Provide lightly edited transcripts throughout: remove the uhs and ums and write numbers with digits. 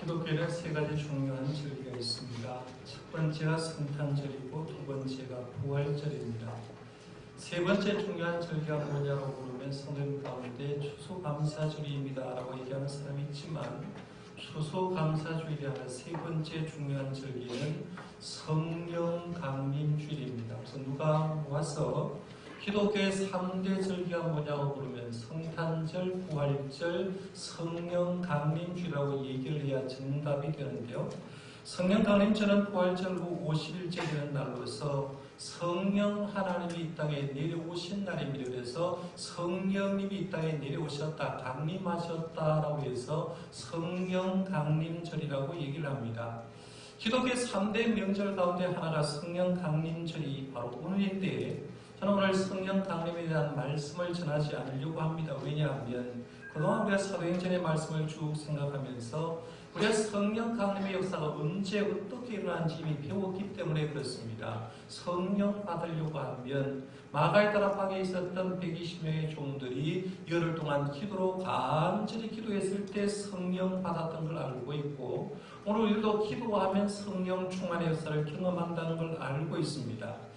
기독교에는 세 가지 중요한 절기가 있습니다. 첫 번째가 성탄절이고 두 번째가 부활절입니다. 세 번째 중요한 절기가 뭐냐고 물으면 성경 가운데 추수감사주일입니다 라고 얘기하는 사람이 있지만 추수감사주일이 세 번째 중요한 절기는 성령강림주일입니다. 그래서 누가 모아서 기독교의 3대 절기가 뭐냐고 물으면 성탄절, 부활절, 성령강림주일이라고 얘기를 해야 정답이 되는데요. 성령강림절은 부활절 후 50일째 되는 날로서 성령 하나님이 이 땅에 내려오신 날입니다. 그래서 성령님이 이 땅에 내려오셨다, 강림하셨다라고 해서 성령강림절이라고 얘기를 합니다. 기독교의 3대 명절 가운데 하나가 성령강림절이 바로 오늘인데 저는 오늘 성령 강림에 대한 말씀을 전하지 않으려고 합니다. 왜냐하면 그동안 우리가 사도행전의 말씀을 쭉 생각하면서 우리가 성령 강림의 역사가 언제 어떻게 일어난지 이미 배웠기 때문에 그렇습니다. 성령 받으려고 하면 마가의 다락방에 있었던 120명의 종들이 열흘 동안 기도로 간절히 기도했을 때 성령 받았던 걸 알고 있고 오늘 우리도 기도하면 성령 충만의 역사를 경험한다는 걸 알고 있습니다.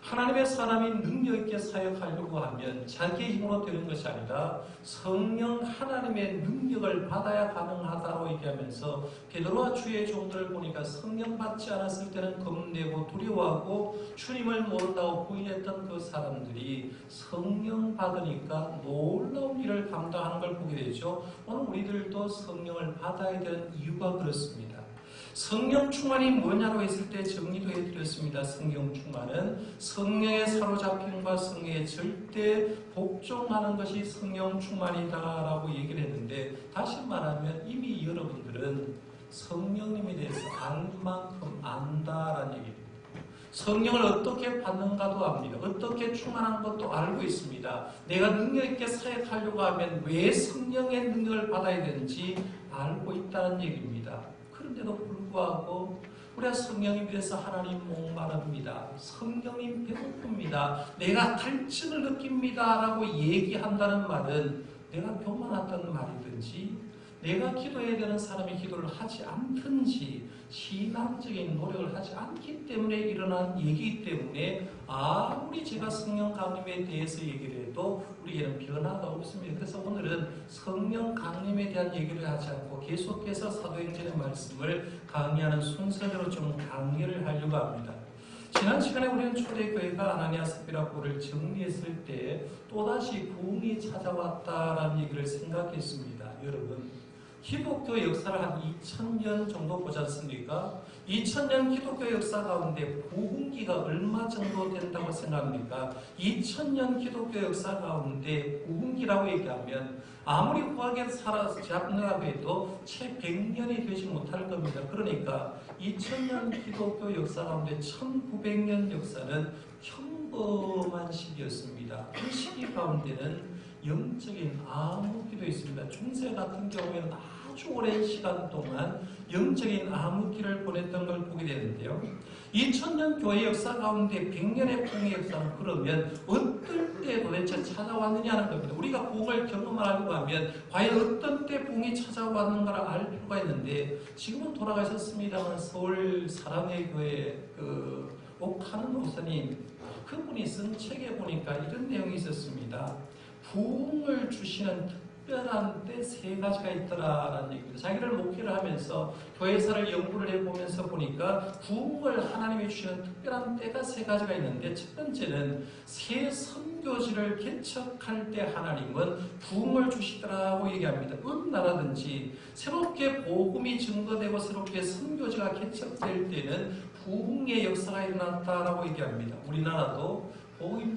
하나님의 사람이 능력 있게 사역하려고 하면 자기의 힘으로 되는 것이 아니라 성령 하나님의 능력을 받아야 가능하다고 얘기하면서 베드로와 주의 종들을 보니까 성령 받지 않았을 때는 겁내고 두려워하고 주님을 모른다고 부인했던 그 사람들이 성령 받으니까 놀라운 일을 감당하는 걸 보게 되죠. 오늘 우리들도 성령을 받아야 되는 이유가 그렇습니다. 성령 충만이 뭐냐고 했을 때 정리도 해드렸습니다. 성령 충만은 성령의 사로잡힘과 성령에 절대 복종하는 것이 성령 충만이다라고 얘기를 했는데 다시 말하면 이미 여러분들은 성령님에 대해서 알 만큼 안다라는 얘기입니다. 성령을 어떻게 받는가도 압니다. 어떻게 충만한 것도 알고 있습니다. 내가 능력 있게 사역하려고 하면 왜 성령의 능력을 받아야 되는지 알고 있다는 얘기입니다. 그런데도 불구하고 우리가 성령님에 대해서 하나님 목마릅니다. 성령님 배고픕니다. 내가 갈증을 느낍니다 라고 얘기한다는 말은 내가 교만했던 말이든지 내가 기도해야 되는 사람이 기도를 하지 않든지 신앙적인 노력을 하지 않기 때문에 일어난 얘기이기 때문에 아무리 제가 성령 강림에 대해서 얘기를 해도 우리에게는 변화가 없습니다. 그래서 오늘은 성령 강림에 대한 얘기를 하지 않고 계속해서 사도행전의 말씀을 강의하는 순서대로 좀 강의를 하려고 합니다. 지난 시간에 우리는 초대교회가 아나니아 삽비라 꼴을 정리했을 때 또다시 부흥이 찾아왔다라는 얘기를 생각했습니다. 여러분 기독교 역사를 한 2000년 정도 보지 않습니까? 2000년 기독교 역사 가운데 부흥기가 얼마 정도 된다고 생각합니까? 2000년 기독교 역사 가운데 부흥기라고 얘기하면 아무리 후하게 잡는다고 해도 채 100년이 되지 못할 겁니다. 그러니까 2000년 기독교 역사 가운데 1900년 역사는 평범한 시기였습니다. 그 시기 가운데는 영적인 암흑기도 있습니다. 중세 같은 경우에는 아주 오랜 시간 동안 영적인 암흑기를 보냈던 걸 보게 되는데요. 2000년 교회 역사 가운데 100년의 부흥의 역사는 그러면 어떨 때 도대체 찾아왔느냐는 겁니다. 우리가 부흥을 경험하려고 하면 과연 어떤 때 부흥이 찾아왔는가를 알 필요가 있는데 지금은 돌아가셨습니다만 서울 사랑의 교회 옥하는 목사님 그분이 쓴 책에 보니까 이런 내용이 있었습니다. 부흥을 주시는 특별한 때 세 가지가 있더라라는 얘기입니다. 자기를 목회를 하면서 교회사를 연구를 해보면서 보니까 부흥을 하나님이 주시는 특별한 때가 세 가지가 있는데 첫 번째는 새 선교지를 개척할 때 하나님은 부흥을 주시더라고 얘기합니다. 어느 나라든지 새롭게 복음이 증거되고 새롭게 선교지가 개척될 때는 부흥의 역사가 일어났다라고 얘기합니다. 우리나라도 복음이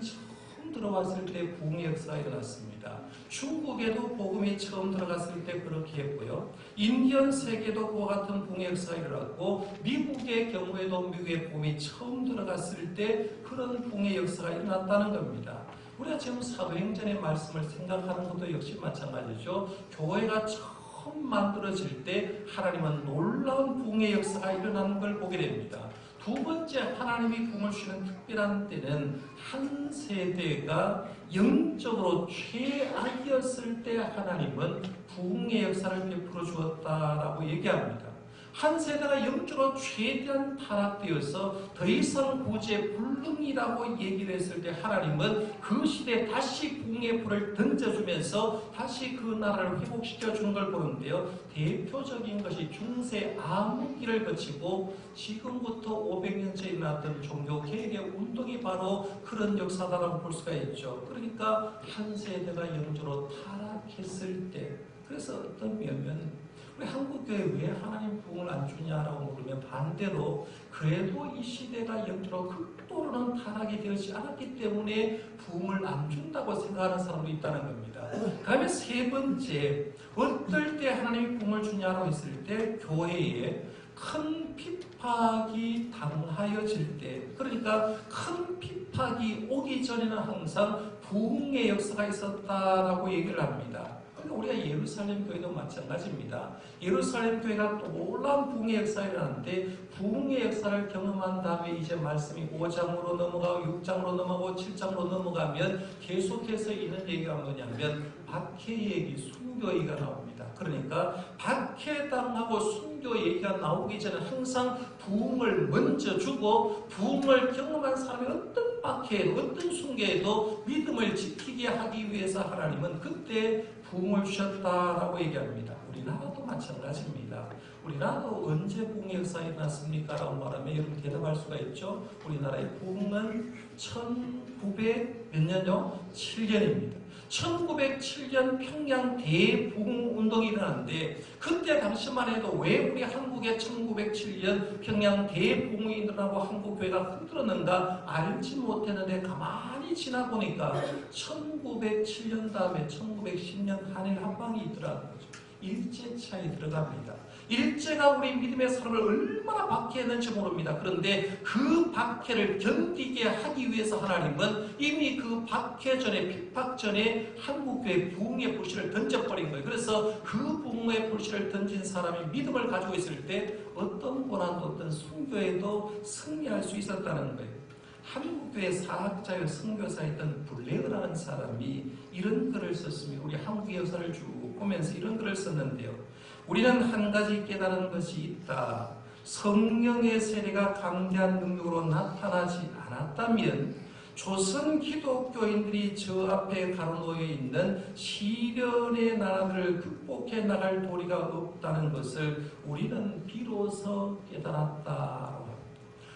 들어왔을 때 부흥의 역사가 일어났습니다. 중국에도 복음이 처음 들어갔을 때 그렇게 했고요. 인디언 세계도 그와 같은 부흥의 역사가 일어났고 미국의 경우에도 미국의 복음이 처음 들어갔을 때 그런 부흥의 역사가 일어났다는 겁니다. 우리가 지금 사도행전의 말씀을 생각하는 것도 역시 마찬가지죠. 교회가 처음 만들어질 때 하나님은 놀라운 부흥의 역사가 일어나는 걸 보게 됩니다. 두 번째 하나님이 부흥을 주시는 특별한 때는 한 세대가 영적으로 최악이었을 때 하나님은 부흥의 역사를 베풀어 주었다라고 얘기합니다. 한 세대가 영적으로 최대한 타락되어서 더 이상 구제 불능이라고 얘기를 했을 때 하나님은 그 시대에 다시 부흥의 불을 던져주면서 다시 그 나라를 회복시켜주는 걸 보는데요. 대표적인 것이 중세 암흑기를 거치고 지금부터 500년째 일어났던 종교개혁의 운동이 바로 그런 역사다라고 볼 수가 있죠. 그러니까 한 세대가 영적으로 타락했을 때, 그래서 어떤 면면 우리 한국교회 왜 하나님 부흥을 안 주냐라고 물으면 반대로 그래도 이 시대가 영적으로 극도로는 타락이 되지 않았기 때문에 부흥을 안 준다고 생각하는 사람도 있다는 겁니다. 그 다음에 세 번째, 어떨 때 하나님이 부흥을 주냐라고 했을 때 교회에 큰 핍박이 당하여질 때, 그러니까 큰 핍박이 오기 전에는 항상 부흥의 역사가 있었다라고 얘기를 합니다. 그러니까 우리가 예루살렘 교회도 마찬가지입니다. 예루살렘 교회가 놀라운 부흥의 역사가 일어나는데 부흥의 역사를 경험한 다음에 이제 말씀이 5장으로 넘어가고 6장으로 넘어가고 7장으로 넘어가면 계속해서 있는 얘기가 뭐냐면 박해 얘기, 순교 얘기가 나옵니다. 그러니까 박해당하고 순교 얘기가 나오기 전에 항상 부흥을 먼저 주고 부흥을 경험한 사람이 어떤 박해에도 어떤 순교에도 믿음을 지키게 하기 위해서 하나님은 그때 부흥을 주셨다라고 얘기합니다. 우리나라도 마찬가지입니다. 우리나라도 언제 부흥의 역사가 일어났습니까? 라고 말하면 여러분 대답할 수가 있죠. 우리나라의 부흥은 1900 몇 년요? 7년입니다. 1907년 평양 대부흥 운동이 일어났는데 그때 당시만 해도 왜 우리 한국에 1907년 평양 대부흥이 일어나고 한국교회가 흔들었는가 알지 못했는데 가만히 지나보니까 1907년 다음에 1910년 한일 한방이 있더라고요. 일제 차에 들어갑니다. 일제가 우리 믿음의 사람을 얼마나 박해했는지 모릅니다. 그런데 그 박해를 견디게 하기 위해서 하나님은 이미 그 박해 전에 핍박 전에 한국교회 부흥의 불씨를 던져버린 거예요. 그래서 그 부흥의 불씨를 던진 사람이 믿음을 가지고 있을 때 어떤 고난도 어떤 순교에도 승리할 수 있었다는 거예요. 한국교회 사학자요 선교사였던 블레어라는 사람이 이런 글을 썼습니다. 우리 한국의 역사를 쭉 보면서 이런 글을 썼는데요. 우리는 한 가지 깨달은 것이 있다. 성령의 세례가 강대한 능력으로 나타나지 않았다면 조선 기독교인들이 저 앞에 가로놓여 있는 시련의 나라들을 극복해 나갈 도리가 없다는 것을 우리는 비로소 깨달았다.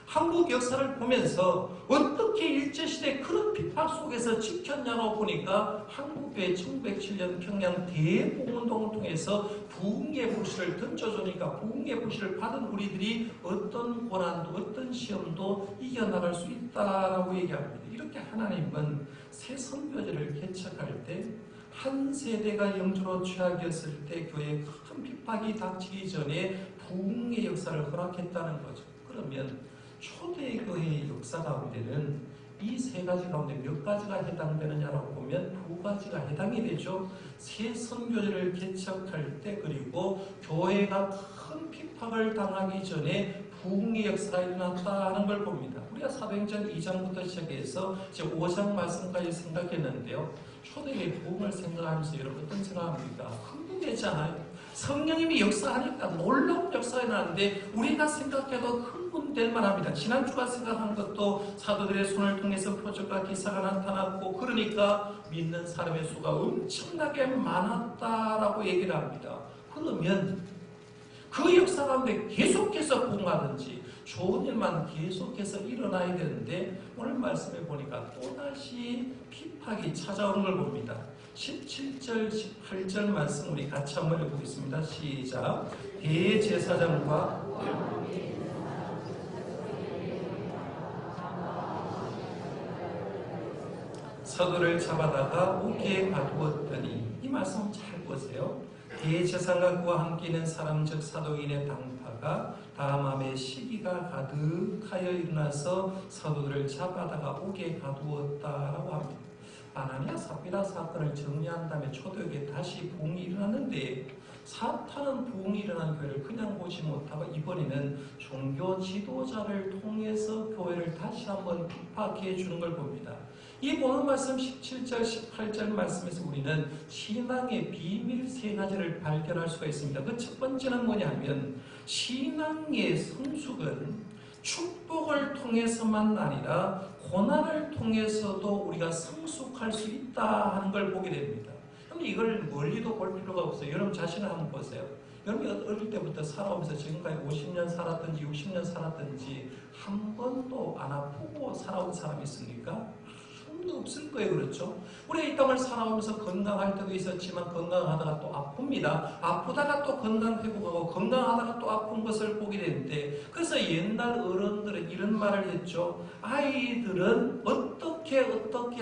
한국 역사를 보면서 어떻게 일제시대 그런 핍박 속에서 지켰냐고 보니까 한국교회 1907년 평양 대부흥운동을 통해서 부흥의 불씨를 던져주니까 부흥의 불씨를 받은 우리들이 어떤 고난도 어떤 시험도 이겨나갈 수 있다라고 얘기합니다. 이렇게 하나님은 새 선교제를 개척할 때 한 세대가 영적으로 취약이었을 때 교회에 큰 핍박이 닥치기 전에 부흥의 역사를 허락했다는 거죠. 그러면 초대교회의 역사 가운데는 이 세 가지 가운데 몇 가지가 해당되느냐라고 보면 두 가지가 해당이 되죠. 새 선교제를 개척할 때 그리고 교회가 큰 핍박을 당하기 전에 부흥의 역사가 일어났다는 걸 봅니다. 우리가 사도행전 2장부터 시작해서 이제 5장 말씀까지 생각했는데요. 초대교회 부흥을 생각하면서 여러분 어떤 생각합니까? 흥분되잖아요. 성령님이 역사하니까 놀라운 역사가 일어나는데 우리가 생각해도 흥분될 만합니다. 지난주가 생각한 것도 사도들의 손을 통해서 표적과 기사가 나타났고 그러니까 믿는 사람의 수가 엄청나게 많았다라고 얘기를 합니다. 그러면 그 역사 가운데 계속해서 부흥하든지 좋은 일만 계속해서 일어나야 되는데 오늘 말씀해 보니까 또다시 핍박이 찾아오는 걸 봅니다. 17절, 18절 말씀 우리 같이 한번 읽어보겠습니다. 시작. 대제사장과 서두를 잡아다가 옥에 가두었더니 이 말씀 잘 보세요. 대제사장과 그와 함께 있는 사람 즉 사도인의 당파가 다함함에 시기가 가득하여 일어나서 사도들을 잡아다가 옥에 가두었다라고 합니다. 아나니아 삽비라 사건을 정리한 다음에 초대교회에 다시 부흥이 일어났는데 사탄은 부흥이 일어난 교회를 그냥 보지 못하고 이번에는 종교 지도자를 통해서 교회를 다시 한번 핍박해 주는 걸 봅니다. 이 보는 말씀 17절, 18절 말씀에서 우리는 신앙의 비밀 세 가지를 발견할 수가 있습니다. 그 첫 번째는 뭐냐면 신앙의 성숙은 축복을 통해서만 아니라 고난을 통해서도 우리가 성숙할 수 있다 하는 걸 보게 됩니다. 그런데 이걸 멀리도 볼 필요가 없어요. 여러분 자신을 한번 보세요. 여러분이 어릴 때부터 살아오면서 지금까지 50년 살았든지 60년 살았든지 한 번도 안 아프고 살아온 사람이 있습니까? 없을 거예요. 그렇죠? 우리가 이 땅을 살아오면서 건강할 때도 있었지만 건강하다가 또 아픕니다. 아프다가 또 건강 회복하고 건강하다가 또 아픈 것을 보게 되는데, 그래서 옛날 어른들은 이런 말을 했죠. 아이들은 어떻게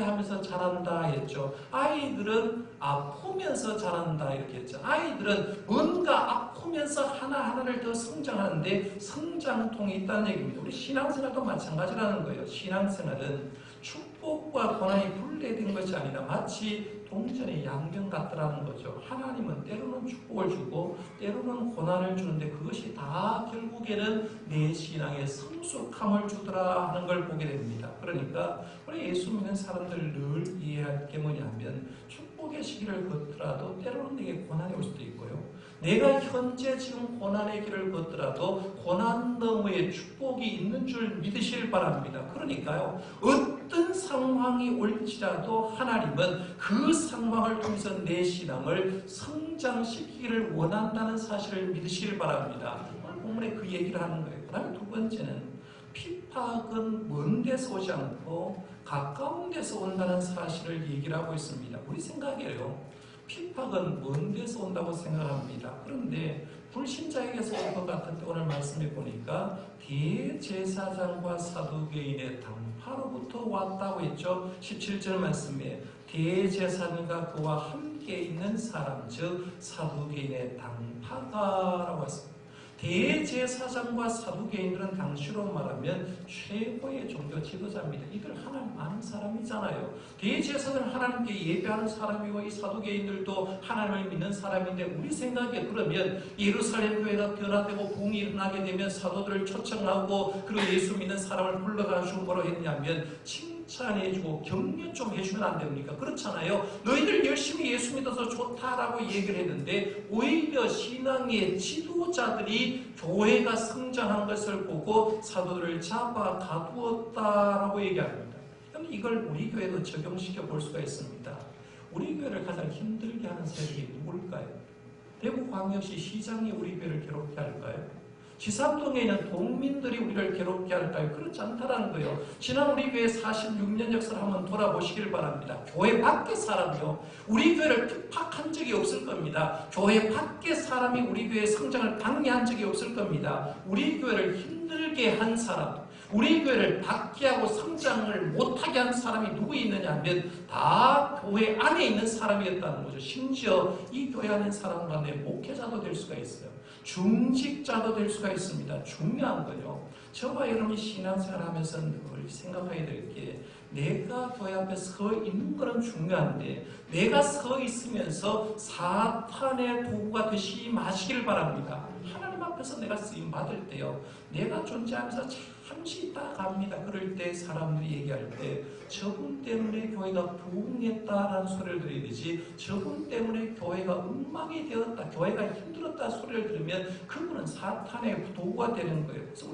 하면서 자란다 했죠. 아이들은 아프면서 자란다 이렇게 했죠. 아이들은 뭔가 아프면서 하나하나를 더 성장하는데 성장통이 있다는 얘기입니다. 우리 신앙생활도 마찬가지라는 거예요. 신앙생활은 축복과 고난이 분리된 것이 아니라 마치 동전의 양면 같더라는 거죠. 하나님은 때로는 축복을 주고 때로는 고난을 주는데 그것이 다 결국에는 내 신앙의 성숙함을 주더라 하는 걸 보게 됩니다. 그러니까 우리 예수 믿는 사람들 늘 이해할 게 뭐냐면 축복의 시기를 걷더라도 때로는 내게 고난이 올 수도 있고요. 내가 현재 지금 고난의 길을 걷더라도 고난 너머에 축복이 있는 줄 믿으실 바랍니다. 그러니까요, 어떤 상황이 올지라도 하나님은 그 상황을 통해서 내 신앙을 성장시키기를 원한다는 사실을 믿으시길 바랍니다. 오늘 본문에 그 얘기를 하는 거예요. 그 다음에 두 번째는 핍박은 먼 데서 오지 않고 가까운 데서 온다는 사실을 얘기를 하고 있습니다. 우리 생각이에요. 핍박은 먼 데서 온다고 생각합니다. 그런데 불신자에게서 온 것 같은데 오늘 말씀해 보니까 대제사장과 사두개인의 당파로부터 왔다고 했죠. 17절 말씀에 대제사장과 그와 함께 있는 사람, 즉 사두개인의 당파가라고 했습니다. 대제사장과 사두개인들은 당시로 말하면 최고의 종교 지도자입니다. 이들 하나님 아는 사람이잖아요. 대제사장은 하나님께 예배하는 사람이고 이 사두개인들도 하나님을 믿는 사람인데, 우리 생각에 그러면 예루살렘 교회가 변화되고 부흥이 일어나게 되면 사도들을 초청하고 그리고 예수 믿는 사람을 불러가지고 뭐라고 했냐면 칭찬해주고 격려 좀 해주면 안 됩니까? 그렇잖아요. 너희들 열심히 예수 믿어서 좋다라고 얘기를 했는데 오히려 신앙의 지도자들이 교회가 성장한 것을 보고 사도들을 잡아 가두었다라고 얘기합니다. 그럼 이걸 우리 교회도 적용시켜 볼 수가 있습니다. 우리 교회를 가장 힘들게 하는 세력이 누굴까요? 대구광역시 시장이 우리 교회를 괴롭게 할까요? 지삼동에 있는 동민들이 우리를 괴롭게 할까요? 그렇지 않다라는 거예요. 지난 우리 교회 46년 역사를 한번 돌아보시길 바랍니다. 교회 밖의 사람이요, 우리 교회를 핍박한 적이 없을 겁니다. 교회 밖의 사람이 우리 교회의 성장을 방해한 적이 없을 겁니다. 우리 교회를 힘들게 한 사람, 우리 교회를 박해하고 성장을 못하게 한 사람이 누구 있느냐 하면 다 교회 안에 있는 사람이었다는 거죠. 심지어 이 교회 안에 사람 가운데 목회자도 될 수가 있어요. 중직자도 될 수가 있습니다. 중요한 거죠. 저와 여러분이 신앙생활 하면서 늘 생각해야 될 게, 내가 교회 앞에 서 있는 것은 중요한데 내가 서 있으면서 사탄의 도구가 되시지 마시길 바랍니다. 하나님 앞에서 내가 쓰임 받을 때요, 내가 존재하면서 잠시 있다 갑니다. 그럴 때 사람들이 얘기할 때 저분 때문에 교회가 부흥했다라는 소리를 들어야 되지, 저분 때문에 교회가 엉망이 되었다, 교회가 힘들었다 소리를 들으면 그분은 사탄의 도구가 되는 거예요. 그래서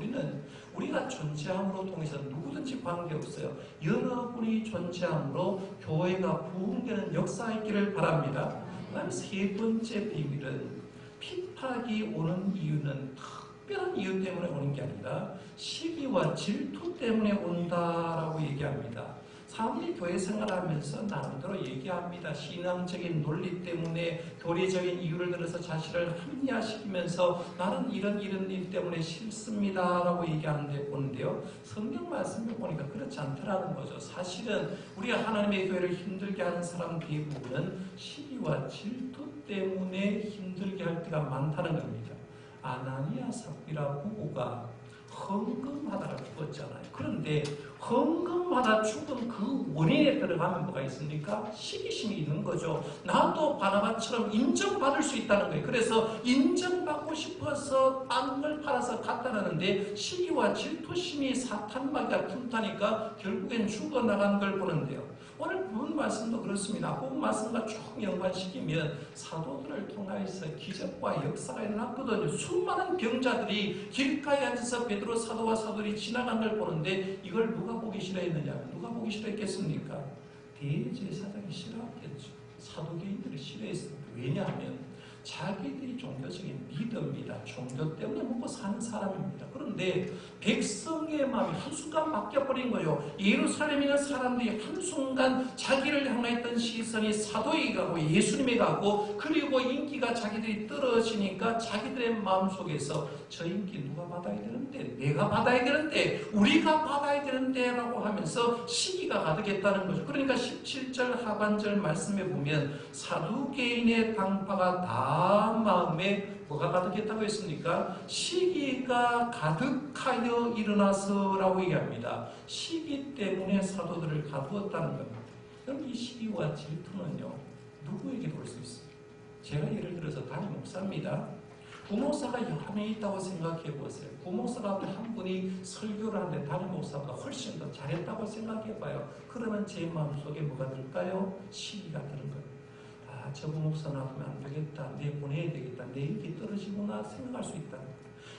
우리가 존재함으로 통해서 누구든지 관계없어요. 여러분이 존재함으로 교회가 부흥되는 역사가 있기를 바랍니다. 그 다음에 세 번째 비밀은 핍박이 오는 이유는 특별한 이유 때문에 오는 게 아니라 시기와 질투 때문에 온다라고 얘기합니다. 사람들이 교회 생활하면서 나름대로 얘기합니다. 신앙적인 논리 때문에 교리적인 이유를 들어서 자신을 합리화시키면서 나는 이런 일 때문에 싫습니다라고 얘기하는데 보는데요, 성경 말씀을 보니까 그렇지 않더라는 거죠. 사실은 우리가 하나님의 교회를 힘들게 하는 사람 대부분은 시기와 질투 때문에 힘들게 할 때가 많다는 겁니다. 아나니아 삽비라 부부가 헌금하다가 죽었잖아요. 그런데 헌금하다 죽은 그 원인에 들어가면 뭐가 있습니까? 시기심이 있는 거죠. 나도 바나바처럼 인정받을 수 있다는 거예요. 그래서 인정받고 싶어서 땅을 팔아서 갖다 놨는데 시기와 질투심이 사탄마귀가 틈타니까 결국엔 죽어나가는 걸 보는데요. 말씀도 그렇습니다. 그 말씀과 쭉 연관시키면 사도들을 통해서 기적과 역사가 일어났거든요. 수많은 병자들이 길가에 앉아서 베드로 사도와 사도들이 지나간 걸 보는데 이걸 누가 보기 싫어했느냐? 누가 보기 싫어했겠습니까? 대제사장이 싫어했겠죠. 사도계인들이 싫어했습니다. 왜냐하면 자기들이 종교적인 리더입니다. 종교 때문에 먹고 사는 사람입니다. 그런데 백성의 마음이 한순간 바뀌어버린 거예요. 예루살렘에 있는 사람들이 한순간 자기를 향했던 시선이 사도에게 가고 예수님에 가고, 그리고 인기가 자기들이 떨어지니까 자기들의 마음속에서 저 인기 누가 받아야 되는데, 내가 받아야 되는데, 우리가 받아야 되는데 라고 하면서 시기가 가득했다는 거죠. 그러니까 17절 하반절 말씀에 보면 사두개인의 당파가 다 마음에 뭐가 가득했다고 했습니까? 시기가 가득하여 일어나서라고 얘기합니다. 시기 때문에 사도들을 가두었다는 겁니다. 그럼 이 시기와 질투는요, 누구에게도 올 수 있습니다. 제가 예를 들어서 담임 목사입니다. 부목사가 여러 명 있다고 생각해 보세요. 부목사 가운데 한 분이 설교를 하는데 담임 목사보다 훨씬 더 잘했다고 생각해 봐요. 그러면 제 마음속에 뭐가 들까요? 시기가 드는 거예요. 저 부목사 나오면 안 되겠다, 내 보내야 되겠다, 내 인기 떨어지구나 생각할 수 있다.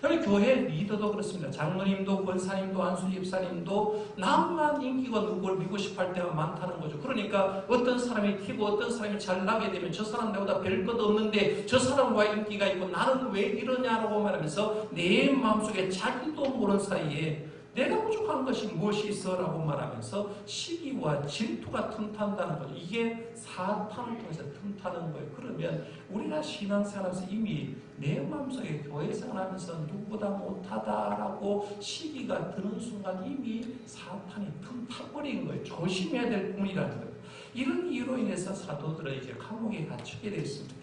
그러니까 교회 리더도 그렇습니다. 장로님도 권사님도 안수 집사님도 나만 인기가 누구를 믿고 싶어 할 때가 많다는 거죠. 그러니까 어떤 사람이 튀고 어떤 사람이 잘 나게 되면 저 사람 나보다 별 것 없는데 저 사람과 인기가 있고 나는 왜 이러냐라고 말하면서 내 마음속에 자기도 모르는 사이에 내가 부족한 것이 무엇이 있어라고 말하면서 시기와 질투가 틈탄다는 거죠. 이게 사탄을 통해서 틈타는 거예요. 그러면 우리가 신앙생활에서 이미 내 마음속에 교회 생활하면서 누구보다 못하다라고 시기가 드는 순간 이미 사탄이 틈타버린 거예요. 조심해야 될 부분이라는 거예요. 이런 이유로 인해서 사도들은 이제 감옥에 갇히게 됐습니다.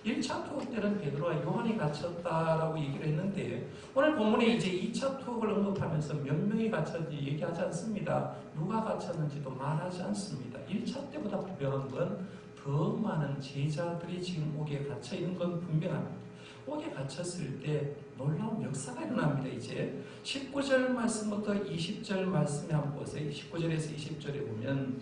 1차 투옥 때는 베드로와 요한이 갇혔다라고 얘기를 했는데, 오늘 본문에 이제 2차 투옥을 언급하면서 몇 명이 갇혔는지 얘기하지 않습니다. 누가 갇혔는지도 말하지 않습니다. 1차 때보다 분명한 건 더 많은 제자들이 지금 옥에 갇혀 있는 건 분명합니다. 옥에 갇혔을 때 놀라운 역사가 일어납니다. 이제 19절 말씀부터 20절 말씀에 한번 보세요. 19절에서 20절에 보면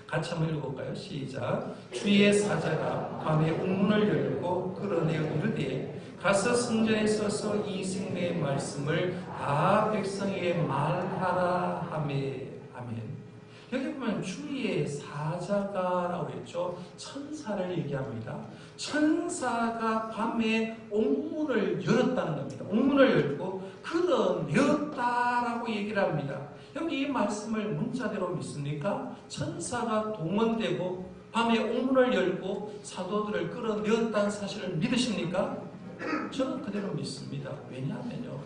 같이 한번 읽어볼까요? 시작. 주의 사자가 밤에 옥문을 열고 끌어내어 이르되 가서 성전에 서서 이 생명의 말씀을 다 백성에게 말하라 하매. 아멘. 여기 보면 주의 사자가라고 했죠. 천사를 얘기합니다. 천사가 밤에 옥문을 열었다는 겁니다. 옥문을 열고 끌어내었다라고 얘기를 합니다. 여기 이 말씀을 문자대로 믿습니까? 천사가 동원되고 밤에 옥문을 열고 사도들을 끌어내었다는 사실을 믿으십니까? 저는 그대로 믿습니다. 왜냐하면요,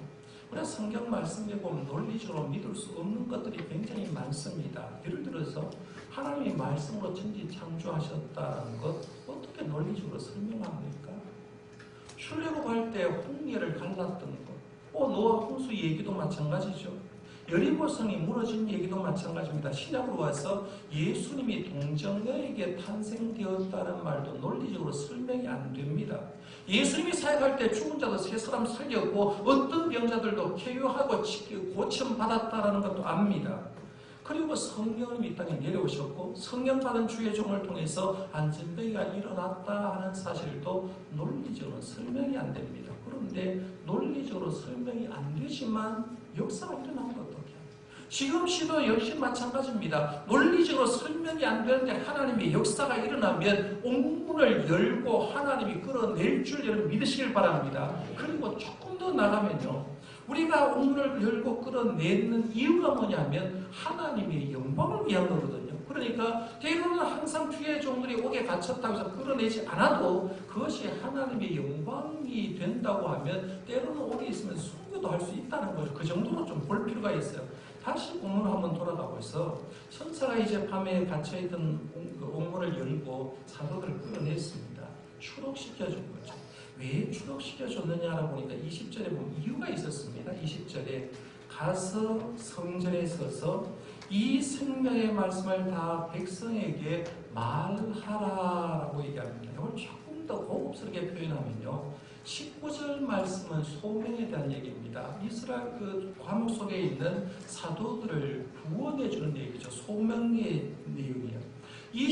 우리가 성경 말씀에 보면 논리적으로 믿을 수 없는 것들이 굉장히 많습니다. 예를 들어서 하나님이 말씀으로 천지 창조하셨다는 것 어떻게 논리적으로 설명합니까? 출애굽할 때 홍해를 갈랐던 것, 노아 홍수 얘기도 마찬가지죠. 여리고성이 무너진 얘기도 마찬가지입니다. 신약으로 와서 예수님이 동정녀에게 탄생되었다는 말도 논리적으로 설명이 안 됩니다. 예수님이 사역할 때 죽은 자도 세 사람 살렸고 어떤 병자들도 쾌유하고 고침받았다는 것도 압니다. 그리고 성령은 이 땅에 내려오셨고 성령 받은 주의 종을 통해서 안전병이가 일어났다 하는 사실도 논리적으로 설명이 안 됩니다. 그런데 논리적으로 설명이 안 되지만 역사가 일어난 것 어떻게? 지금 시도 역시 마찬가지입니다. 논리적으로 설명이 안 되는데 하나님의 역사가 일어나면 옥문을 열고 하나님이 끌어낼 줄 여러분 믿으시길 바랍니다. 그리고 조금 더 나가면요, 우리가 옥문을 열고 끌어내는 이유가 뭐냐면 하나님의 영광을 위한 거거든요. 그러니까 때로는 항상 주의 종들이 옥에 갇혔다고 해서 끌어내지 않아도 그것이 하나님의 영광이 된다고 하면 때로는 옥에 있으면 순교도 할 수 있다는 거죠. 그 정도로 좀 볼 필요가 있어요. 다시 본문을 한번 돌아가고 있어. 천사가 이제 밤에 갇혀있던 옥문을 열고 사도들을 끌어냈습니다. 추록시켜준 거죠. 왜 추록시켜줬느냐라고 보니까 20절에 보면 이유가 있었습니다. 20절에 가서 성전에 서서 이 생명의 말씀을 다 백성에게 말하라라고 얘기합니다. 이걸 조금 더 고급스럽게 표현하면요, 19절 말씀은 소명에 대한 얘기입니다. 이스라엘 그 과목 속에 있는 사도들을 구원해 주는 얘기죠. 소명의 내용이에요. 이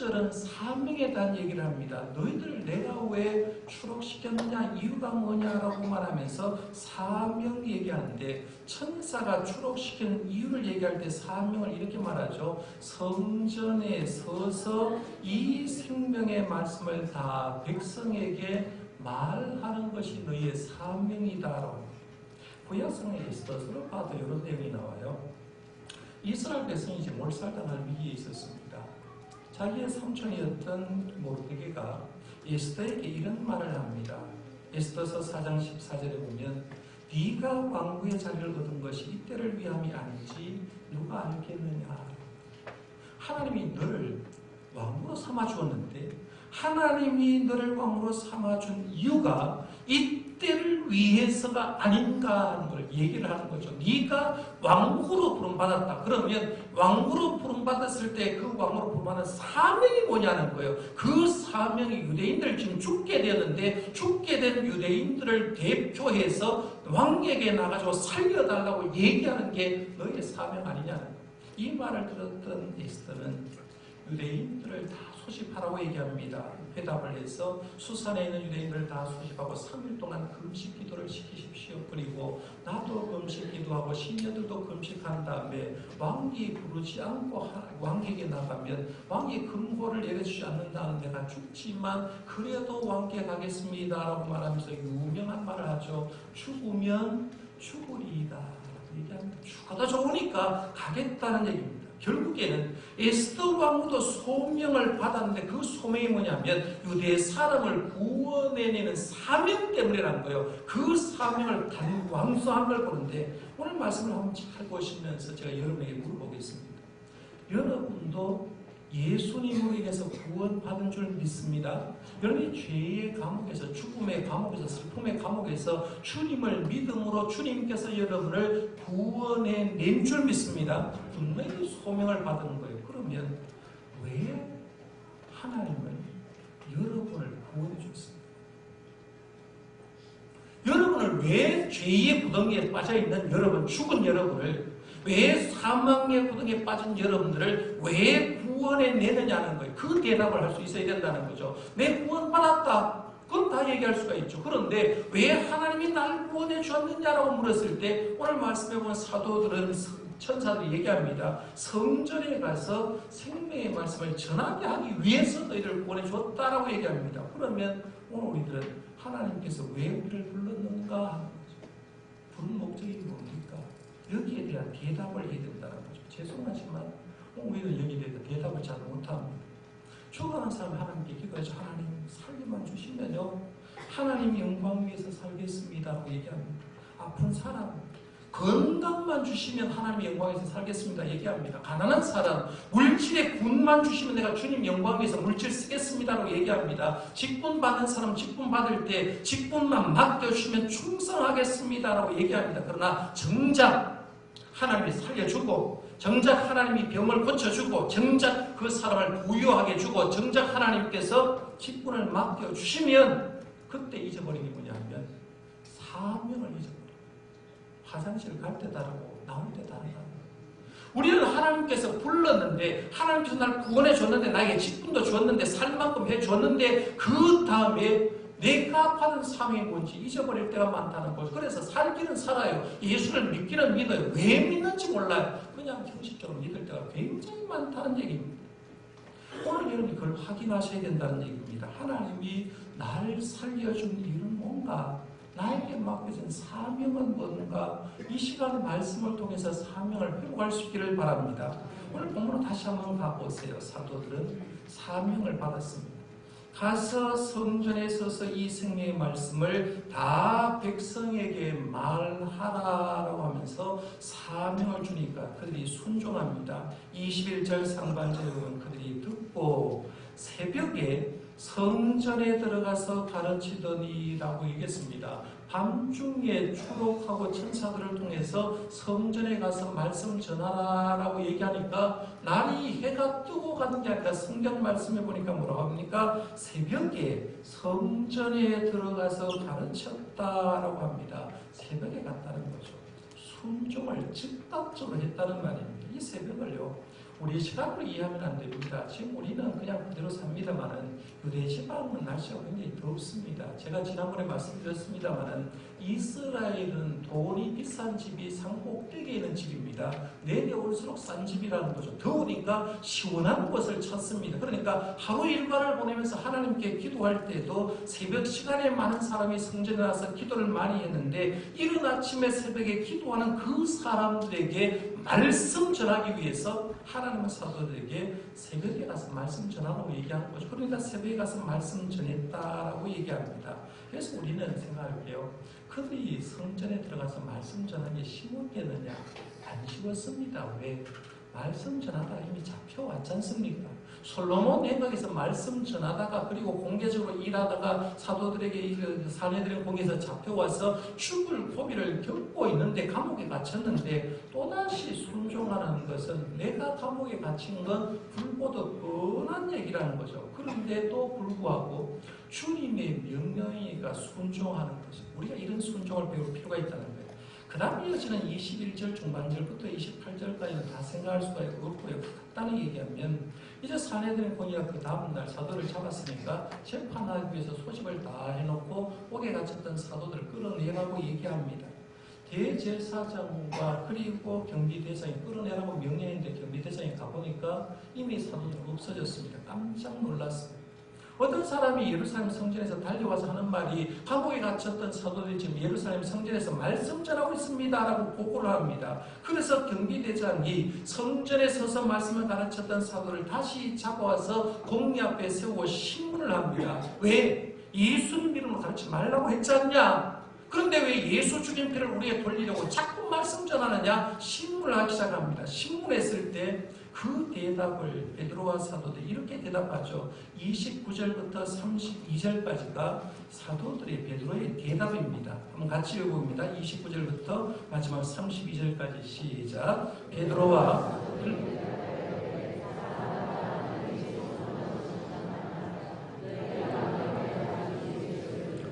10절은 사명에 대한 얘기를 합니다. 너희들 내가 왜 추록시켰느냐, 이유가 뭐냐라고 말하면서 사명 얘기하는데, 천사가 추록시키는 이유를 얘기할 때 사명을 이렇게 말하죠. 성전에 서서 이 생명의 말씀을 다 백성에게 말하는 것이 너희의 사명이다. 구약성경에 있어서 봐도 이런 내용이 나와요. 이스라엘 백성이 이제 몰살당할 위기에 있었습니다. 자기의 삼촌이었던 모르드게가 에스더에게 이런 말을 합니다. 에스더서 4장 14절에 보면 네가 왕후의 자리를 얻은 것이 이때를 위함이 아닌지 누가 알겠느냐. 하나님이 너를 왕으로 삼아주었는데 하나님이 너를 왕으로 삼아준 이유가 이때를 위해서가 아닌가 하는 걸 얘기를 하는 거죠. 네가 왕으로 부름받았다. 그러면 왕으로 부름받았을 때 그 왕으로 부름받은 사명이 뭐냐는 거예요. 그 사명이 유대인들 지금 죽게 되었는데 죽게 된 유대인들을 대표해서 왕에게 나가서 살려달라고 얘기하는 게 너의 사명 아니냐는 거예요. 이 말을 들었던 에스더는 유대인들을 다 소집하라고 얘기합니다. 회답을 해서 수산에 있는 유대인들을 다 소집하고 3일 동안 금식 기도를 시키십시오. 그리고 나도 금식 기도하고 신녀들도 금식한 다음에 왕이 부르지 않고 왕에게 나가면 왕이 금고를 내려주지 않는다는 내가 죽지만 그래도 왕께 가겠습니다 라고 말하면서 유명한 말을 하죠. 죽으면 죽으리이다. 얘기합니다. 죽어도 좋으니까 가겠다는 얘기입니다. 결국에는 에스더 왕후도 소명을 받았는데 그 소명이 뭐냐면 유대의 사람을 구원해내는 사명 때문이라는 거예요. 그 사명을 완수한 걸 보는데 오늘 말씀을 한번 잘 보시면서 제가 여러분에게 물어보겠습니다. 여러분도 예수님으로 인해서 구원받은 줄 믿습니다. 여러분이 죄의 감옥에서 죽음의 감옥에서 슬픔의 감옥에서 주님을 믿음으로 주님께서 여러분을 구원해낸 줄 믿습니다. 분명히 소명을 받은 거예요. 그러면 왜 하나님은 여러분을 구원해 줬습니까? 여러분을 왜 죄의 구덩이에 빠져있는 여러분, 죽은 여러분을 왜 사망의 구덩이에 빠진 여러분들을 왜 구원해내느냐는 거예요. 그 대답을 할 수 있어야 된다는 거죠. 내 구원받았다. 그건 다 얘기할 수가 있죠. 그런데 왜 하나님이 날 구원해 주었느냐라고 물었을 때 오늘 말씀해 본 사도들은 천사들이 얘기합니다. 성전에 가서 생명의 말씀을 전하게 하기 위해서 너희를 구원해 주었다라고 얘기합니다. 그러면 오늘 우리들은 하나님께서 왜 우리를 불렀는가 하는 거죠. 부른 목적이 뭡니까? 여기에 대한 대답을 해야 된다는 거죠. 죄송하지만 우리는 여기에 대한 대답을 잘 못합니다. 죽어가는 사람이 하나님께 기도해서 하나님 살기만 주시면요 하나님 영광 위해서 살겠습니다라고 얘기합니다. 아픈 사람 건강만 주시면 하나님 영광에서 살겠습니다 얘기합니다. 가난한 사람 물질의 군만 주시면 내가 주님 영광 위해서 물질 쓰겠습니다라고 얘기합니다. 직분 받는 사람 직분 받을 때 직분만 맡겨주시면 충성하겠습니다라고 얘기합니다. 그러나 정작 하나님이 살려주고 정작 하나님이 병을 고쳐주고 정작 그 사람을 부유하게 주고 정작 하나님께서 직분을 맡겨주시면 그때 잊어버린 게 뭐냐면 사명을 잊어버려요. 화장실 갈 때 다르고 나올 때 다르다. 우리는 하나님께서 불렀는데 하나님께서 날 구원해 줬는데 나에게 직분도 줬는데 살 만큼 해 줬는데 그 다음에 내가 받은 사명이 뭔지 잊어버릴 때가 많다는 거죠. 그래서 살기는 살아요. 예수를 믿기는 믿어요. 왜 믿는지 몰라요. 그냥 형식적으로 믿을 때가 굉장히 많다는 얘기입니다. 오늘 여러분이 그걸 확인하셔야 된다는 얘기입니다. 하나님이 날 살려준 이유는 뭔가? 나에게 맡겨진 사명은 뭔가? 이 시간 말씀을 통해서 사명을 회복할 수 있기를 바랍니다. 오늘 본문으로 다시 한번 가보세요. 사도들은 사명을 받았습니다. 가서 성전에 서서 이 생명의 말씀을 다 백성에게 말하라라고 하면서 사명을 주니까 그들이 순종합니다. 21절 상반절에 보면 그들이 듣고 새벽에 성전에 들어가서 가르치더니라고 얘기했습니다. 밤중에 추록하고 천사들을 통해서 성전에 가서 말씀 전하라라고 얘기하니까 날이 해가 뜨고 가는 게 아니라 성경 말씀에 보니까 뭐라고 합니까? 새벽에 성전에 들어가서 가르쳤다라고 합니다. 새벽에 갔다는 거죠. 순종을 즉각적으로 했다는 말입니다. 이 새벽을요 우리 시각으로 이해하면 안 됩니다. 지금 우리는 그냥 그대로 삽니다만은 유대 지방은 날씨가 굉장히 덥습니다. 제가 지난번에 말씀드렸습니다만은 이스라엘은 돈이 비싼 집이 산 꼭대기에 있는 집입니다. 내려올수록 싼 집이라는 거죠. 더우니까 시원한 곳을 찾습니다. 그러니까 하루 일과를 보내면서 하나님께 기도할 때도 새벽 시간에 많은 사람이 성전에 나서 기도를 많이 했는데 이른 아침에 새벽에 기도하는 그 사람들에게 말씀 전하기 위해서 하나님은 사도들에게 새벽에 가서 말씀 전하라고 얘기하는 거죠. 그러니까 새벽에 가서 말씀 전했다라고 얘기합니다. 그래서 우리는 생각할게요. 그들이 성전에 들어가서 말씀 전하는 게 쉬웠겠느냐? 안 쉬웠습니다. 왜? 말씀 전하다 이미 잡혀왔지 않습니까? 솔로몬 내각에서 말씀 전하다가 그리고 공개적으로 일하다가 사도들에게 사내들의 공개에서 잡혀와서 죽을 고비를 겪고 있는데 감옥에 갇혔는데 또다시 순종하는 것은 내가 감옥에 갇힌 건 불보듯 뻔한 얘기라는 거죠. 그런데도 불구하고 주님의 명령이니까 순종하는 거죠. 우리가 이런 순종을 배울 필요가 있다는 거예요. 그 다음 이어지는 21절 중반절부터 28절까지는 다 생각할 수가 없고요. 간단히 얘기하면 이제 사내들의 공의가 그 다음날 사도를 잡았으니까 재판하기 위해서 소집을 다 해놓고 옥에 갇혔던 사도들을 끌어내라고 얘기합니다. 대제사장과 그리고 경비대장이 끌어내라고 명령했는데 경비대장이 가보니까 이미 사도들은 없어졌습니다. 깜짝 놀랐습니다. 어떤 사람이 예루살렘 성전에서 달려와서 하는 말이 감옥에 갇혔던 사도들이 지금 예루살렘 성전에서 말씀 전하고 있습니다 라고 보고를 합니다. 그래서 경비대장이 성전에 서서 말씀을 가르쳤던 사도를 다시 잡아와서 공리 앞에 세우고 신문을 합니다. 왜? 예수님 이름으로 가르치지 말라고 했지 않냐? 그런데 왜 예수 죽인 피를 우리에게 돌리려고 자꾸 말씀 전하느냐? 신문을 하기 시작합니다. 신문했을 때 그 대답을 베드로와 사도들이 이렇게 대답하죠. 29절부터 32절까지가 사도들의 베드로의 대답입니다. 한번 같이 읽어봅니다. 29절부터 마지막 32절까지 시작. 베드로와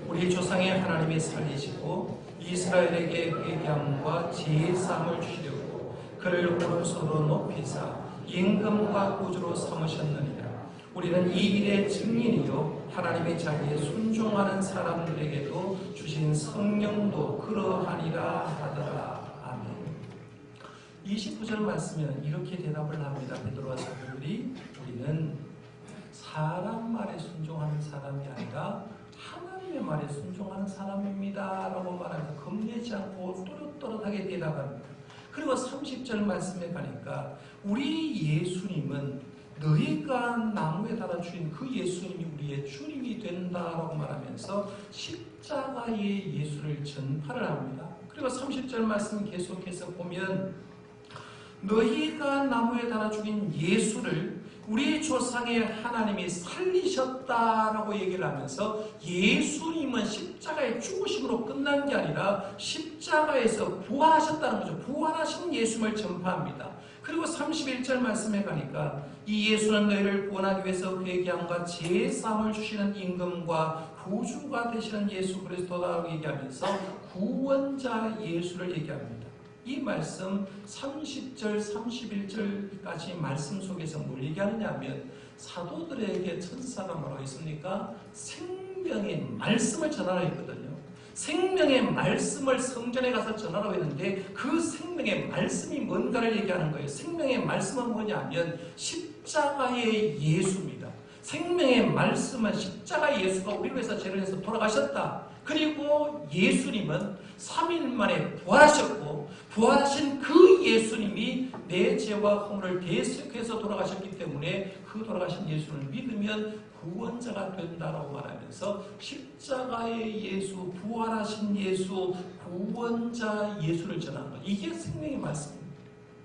우리 조상의 하나님이 살리시고 이스라엘에게 회개함과 지혜사함을 주시려고 그를 오른손으로 높이사 임금과 구주로 삼으셨느니라. 우리는 이 일의 증인이요 하나님의 자리에 순종하는 사람들에게도 주신 성령도 그러하니라 하더라. 아멘. 29절 말씀에는 이렇게 대답을 합니다. 베드로와 사도들이 우리는 사람 말에 순종하는 사람이 아니라 하나님의 말에 순종하는 사람입니다 라고 말하면서 겁내지 않고 또렷또렷하게 대답합니다. 그리고 30절 말씀에 가니까 우리 예수님은 너희가 나무에 달아 주인 그 예수님이 우리의 주님이 된다라고 말하면서 십자가의 예수를 전파를 합니다. 그리고 30절 말씀 계속해서 보면 너희가 나무에 달아 죽인 예수를 우리 조상의 하나님이 살리셨다라고 얘기를 하면서 예수님은 십자가의 죽으심으로 끝난 게 아니라 십자가에서 부활하셨다는 거죠. 부활하신 예수님을 전파합니다. 그리고 31절 말씀에 가니까 이 예수는 너희를 구원하기 위해서 회개함과 제사함을 주시는 임금과 구주가 되시는 예수 그리스도라고 얘기하면서 구원자 예수를 얘기합니다. 이 말씀 30절, 31절까지 말씀 속에서 뭘 얘기하느냐 하면 사도들에게 천사가 뭐라고 했습니까? 생명의 말씀을 전하라 했거든요. 생명의 말씀을 성전에 가서 전하라고 했는데 그 생명의 말씀이 뭔가를 얘기하는 거예요. 생명의 말씀은 뭐냐 하면 십자가의 예수입니다. 생명의 말씀은 십자가의 예수가 우리를 위해서 죄를 해서 돌아가셨다. 그리고 예수님은 3일 만에 부활하셨고 부활하신 그 예수님이 내 죄와 허물을 대속해서 돌아가셨기 때문에 그 돌아가신 예수를 믿으면 구원자가 된다라고 말하면서 십자가의 예수, 부활하신 예수, 구원자 예수를 전하는 것. 이게 생명의 말씀입니다.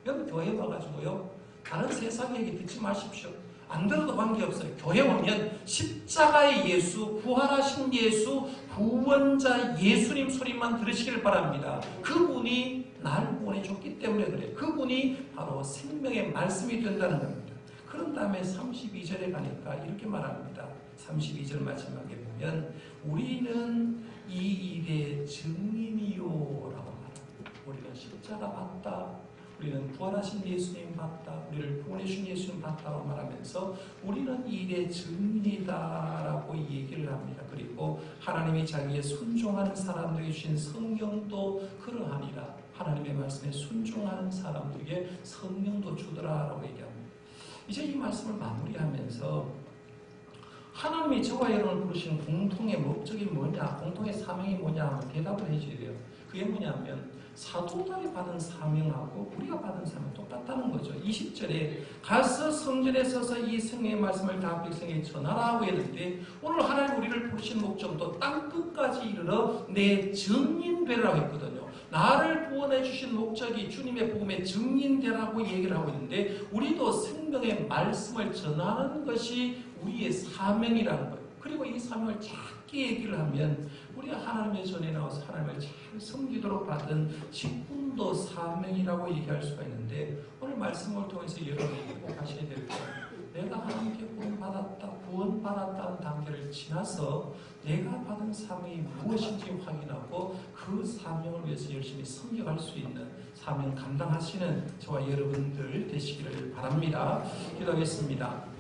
여러분 교회 와가지고요 다른 세상 얘기 듣지 마십시오. 안 들어도 관계없어요. 교회 오면 십자가의 예수, 부활하신 예수, 구원자 예수님 소리만 들으시길 바랍니다. 그분이 나를 구원해줬기 때문에 그래요. 그분이 바로 생명의 말씀이 된다는 겁니다. 그런 다음에 32절에 가니까 이렇게 말합니다. 32절 마지막에 보면 우리는 이 일의 증인이요 라고 말합니다. 우리는 십자가 봤다. 우리는 부활하신 예수님 봤다, 우리를 구원해 주신 예수님 봤다고 말하면서 우리는 이 일의 증인이다라고 얘기를 합니다. 그리고 하나님이 자기의 순종하는 사람들에게 주신 성령도 그러하니라. 하나님의 말씀에 순종하는 사람들에게 성령도 주더라라고 얘기합니다. 이제 이 말씀을 마무리하면서 하나님이 저와 여러분을 부르신 공통의 목적이 뭐냐, 공통의 사명이 뭐냐 하면 대답을 해줘야 돼요. 그게 뭐냐면 사도들이 받은 사명하고 우리가 받은 사명 똑같다는 거죠. 20절에 가서 성전에 서서 이 성령의 말씀을 다 백성에게 전하라고 했는데 오늘 하나님 우리를 부르신 목적도 땅끝까지 이르러 내 증인 되라고 했거든요. 나를 구원해 주신 목적이 주님의 복음의 증인되라고 얘기를 하고 있는데 우리도 생명의 말씀을 전하는 것이 우리의 사명이라는 거예요. 그리고 이 사명을 작게 얘기를 하면 우리가 하나님의 전에 나와서 하나님을 잘 섬기도록 받은 직분도 사명이라고 얘기할 수가 있는데 오늘 말씀을 통해서 여러분이 꼭 하셔야 될 거예요. 내가 하나님께 구원받았다는 단계를 지나서 내가 받은 사명이 무엇인지 확인하고 그 사명을 위해서 열심히 섬겨갈 수 있는 사명 감당하시는 저와 여러분들 되시기를 바랍니다. 기도하겠습니다.